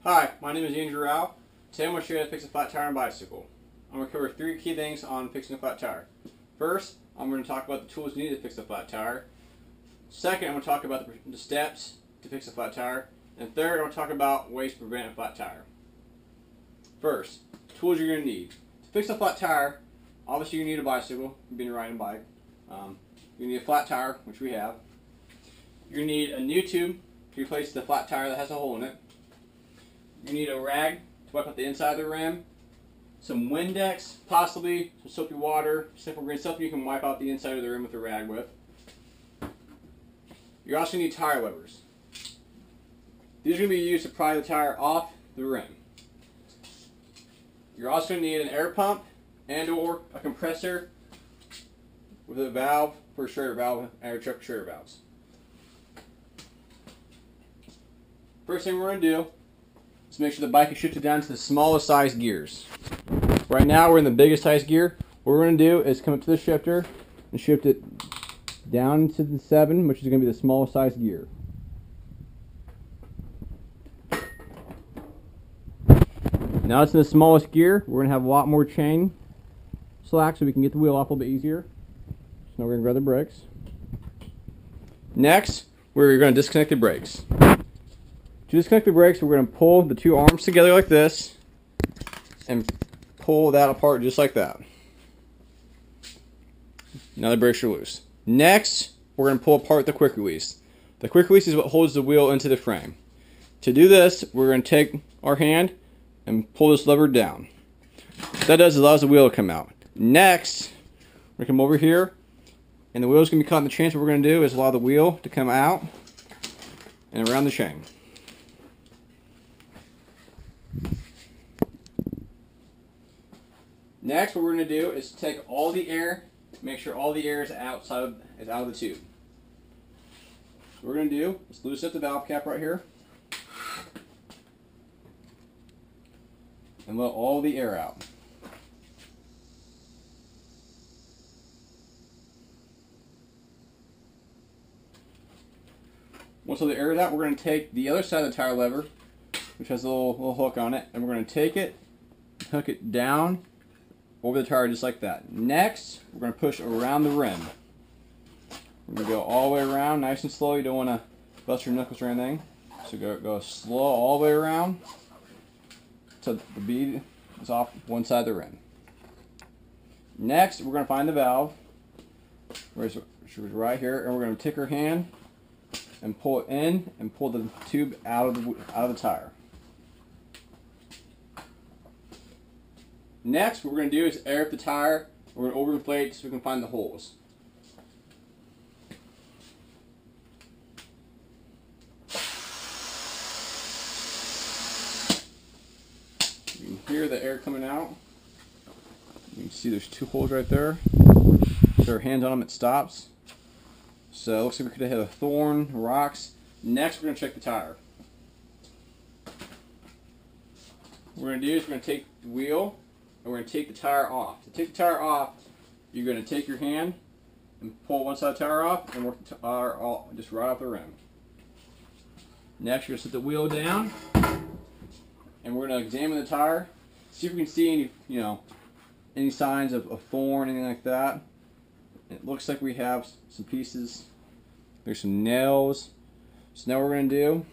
Hi, my name is Andrew Rao. Today I'm going to show you how to fix a flat tire on a bicycle. I'm going to cover three key things on fixing a flat tire. First, I'm going to talk about the tools you need to fix a flat tire. Second, I'm going to talk about the steps to fix a flat tire. And third, I'm going to talk about ways to prevent a flat tire. First, tools you're going to need. To fix a flat tire, obviously you need a bicycle, you've been riding a bike. You need a flat tire, which we have. You need a new tube to replace the flat tire that has a hole in it. You need a rag to wipe out the inside of the rim, some Windex, possibly some soapy water, simple green stuff you can wipe out the inside of the rim with a rag with. You also need tire levers. These are going to be used to pry the tire off the rim. You're also going to need an air pump and or a compressor with a valve for a Schrader valve and a truck Schrader valves. First thing we're going to do is make sure the bike is shifted down to the smallest size gears. Right now we're in the biggest size gear. What we're going to do is come up to the shifter and shift it down to the 7, which is going to be the smallest size gear. Now it's in the smallest gear. We're going to have a lot more chain slack so we can get the wheel off a little bit easier. So now we're going to grab the brakes. Next, we're going to disconnect the brakes. To disconnect the brakes, we're going to pull the two arms together like this and pull that apart just like that. Now the brakes are loose. Next, we're going to pull apart the quick release. The quick release is what holds the wheel into the frame. To do this, we're going to take our hand and pull this lever down. What that does is allows the wheel to come out. Next, we come over here, and the wheel is going to be caught in the chain. So what we're going to do is allow the wheel to come out and around the chain. Next, what we're going to do is take all the air, make sure all the air is out of the tube. So what we're going to do is loosen up the valve cap right here and let all the air out. Once all the air is out, we're going to take the other side of the tire lever, which has a little hook on it, and we're going to take it, hook it down over the tire just like that. Next, we're going to push around the rim. We're going to go all the way around nice and slow. You don't want to bust your knuckles or anything. So go slow all the way around until the bead is off one side of the rim. Next, we're going to find the valve, which is right here, and we're going to take our hand and pull it in and pull the tube out of the tire. Next, what we're going to do is air up the tire. We're going to overinflate so we can find the holes. You can hear the air coming out. You can see there's two holes right there. With our hands on them, it stops. So it looks like we could have hit a thorn, rocks. Next, we're going to check the tire. What we're going to do is we're going to take the wheel and we're going to take the tire off. To take the tire off, you're going to take your hand and pull one side of the tire off and work the tire just right off the rim. Next, you're going to set the wheel down and we're going to examine the tire, see if we can see any signs of a thorn, anything like that. It looks like we have some pieces. There's some nails. So now what we're going to do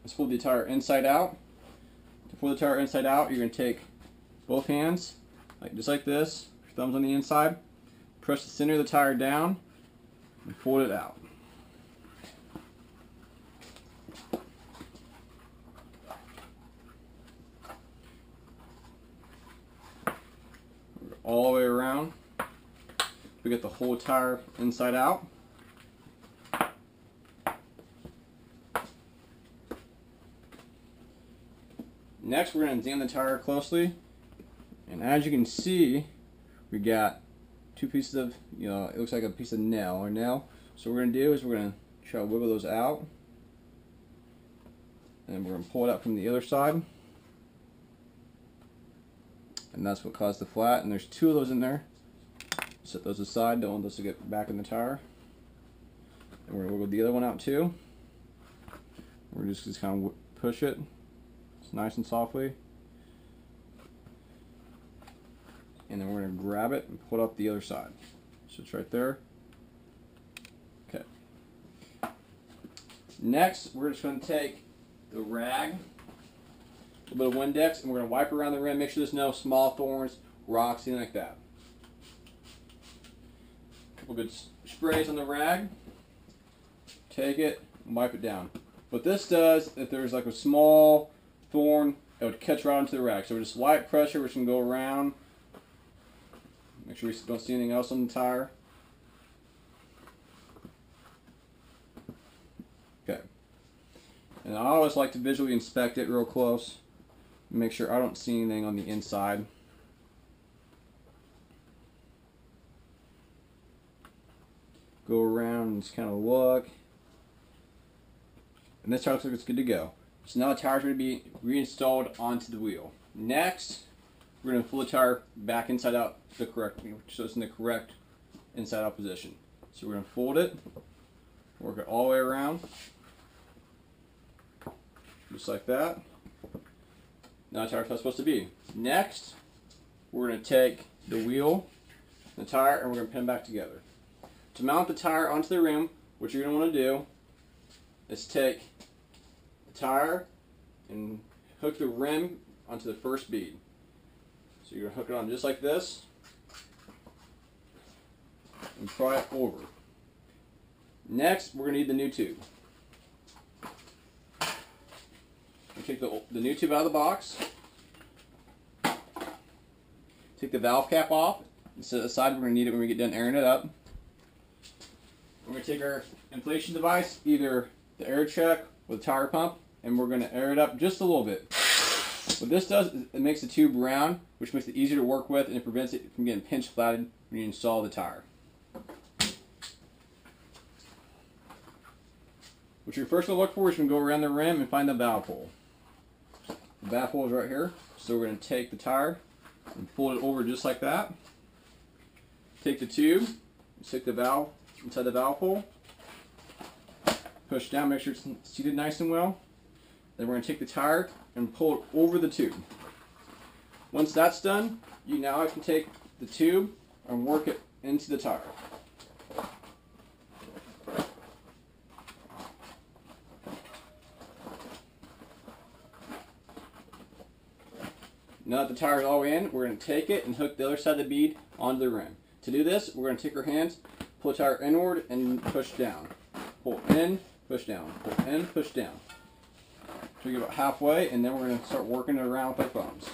is pull the tire inside out. To pull the tire inside out, you're going to take both hands, just like this, your thumbs on the inside, press the center of the tire down, and pull it out. All the way around. We get the whole tire inside out. Next, we're going to examine the tire closely, and as you can see, we got two pieces of, it looks like a piece of nail or nail. So what we're going to do is we're going to try to wiggle those out, and we're going to pull it out from the other side, and that's what caused the flat. And there's two of those in there. Set those aside, don't want those to get back in the tire. And we're going to wiggle the other one out too. We're just kind of push it nice and softly. And then we're going to grab it and pull it up the other side. So it's right there. Okay. Next, we're just going to take the rag, a little bit of Windex, and we're going to wipe around the rim. Make sure there's no small thorns, rocks, anything like that. A couple good sprays on the rag. Take it and wipe it down. What this does, if there's like a small thorn, it would catch right onto the rag. So just light pressure, which can go around. Make sure you don't see anything else on the tire. Okay. And I always like to visually inspect it real close. Make sure I don't see anything on the inside. Go around and just kind of look. And this tire looks like it's good to go. So now the tire's going to be reinstalled onto the wheel. Next, we're going to pull the tire back inside out so it's in the correct inside out position. So we're going to fold it, work it all the way around, just like that. Now the tire's how it's supposed to be. Next, we're going to take the wheel, the tire, and we're going to pin them back together. To mount the tire onto the rim, what you're going to want to do is take the tire and hook the rim onto the first bead. So you're going to hook it on just like this and pry it over. Next, we're going to need the new tube. We take the new tube out of the box. Take the valve cap off and set it aside. We're going to need it when we get done airing it up. We're going to take our inflation device, either the air check or the tire pump, and we're going to air it up just a little bit. What this does is it makes the tube round, which makes it easier to work with, and it prevents it from getting pinch flatted when you install the tire. What you're first going to look for is you can go around the rim and find the valve hole. The valve hole is right here, so we're going to take the tire and fold it over just like that. Take the tube, stick the valve inside the valve hole, push down, make sure it's seated nice and well. Then we're going to take the tire and pull it over the tube. Once that's done, you now can take the tube and work it into the tire. Now that the tire is all in, we're going to take it and hook the other side of the bead onto the rim. To do this, we're going to take our hands, pull the tire inward and push down. Pull in, push down. Pull in, push down. So we get about halfway, and then we're going to start working it around with our thumbs.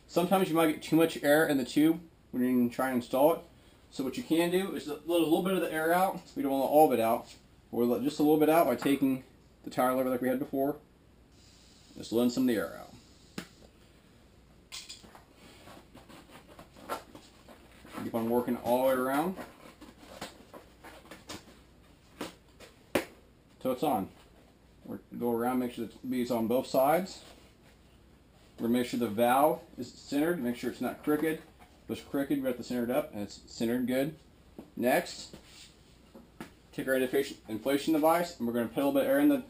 Sometimes you might get too much air in the tube when you're trying to install it. So what you can do is let a little bit of the air out. We don't want all of it out. Or let just a little bit out by taking the tire lever like we had before. Just letting some of the air out. Keep on working all the way around till it's on. We're going to go around, make sure the bead's on both sides. We're going to make sure the valve is centered, make sure it's not crooked. If it's crooked, we have to center it up, and it's centered good. Next, take our inflation device, and we're going to put a little bit of air in the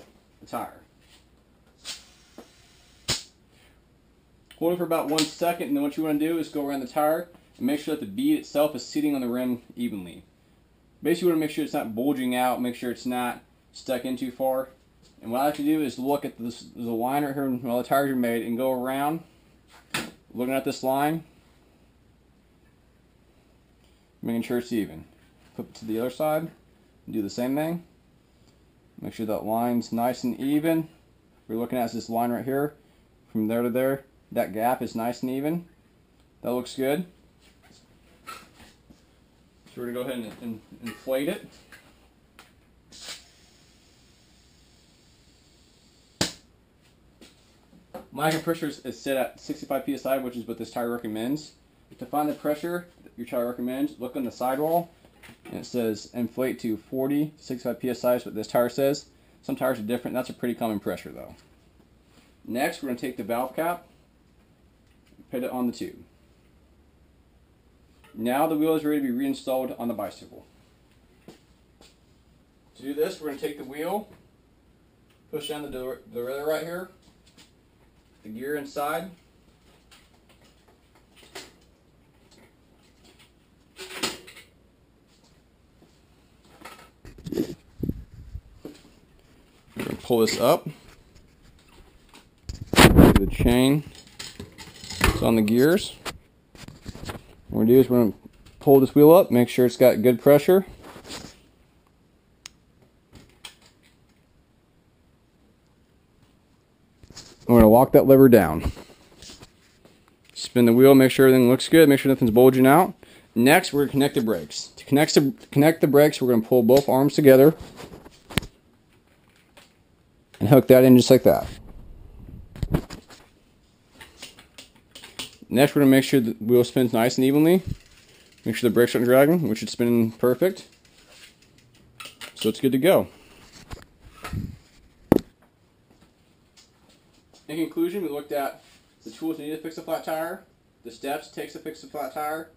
tire. Hold it for about 1 second, and then what you want to do is go around the tire and make sure that the bead itself is sitting on the rim evenly. Basically, you want to make sure it's not bulging out, make sure it's not stuck in too far. And what I like to do is look at this, there's a line right here while the tires are made, and go around, looking at this line, making sure it's even. Flip it to the other side, and do the same thing. Make sure that line's nice and even. We're looking at this line right here, from there to there. That gap is nice and even. That looks good. So we're going to go ahead and inflate it. My compressor is set at 65 psi, which is what this tire recommends. To find the pressure that your tire recommends, look on the sidewall, and it says inflate to 40 to 65 psi is what this tire says. Some tires are different. That's a pretty common pressure though. Next, we're going to take the valve cap, put it on the tube. Now the wheel is ready to be reinstalled on the bicycle. To do this, we're going to take the wheel, push down the lever right here, the gear inside, we're going to pull this up, the chain is on the gears. What we're going to do is we're going to pull this wheel up, make sure it's got good pressure. We're going to lock that lever down. Spin the wheel, make sure everything looks good, make sure nothing's bulging out. Next, we're going to connect the brakes. To connect the brakes, we're going to pull both arms together and hook that in just like that. Next, we're going to make sure the wheel spins nice and evenly. Make sure the brakes aren't dragging, which should spin perfect. So it's good to go. In conclusion, we looked at the tools needed to fix a flat tire, the steps it takes to fix a flat tire,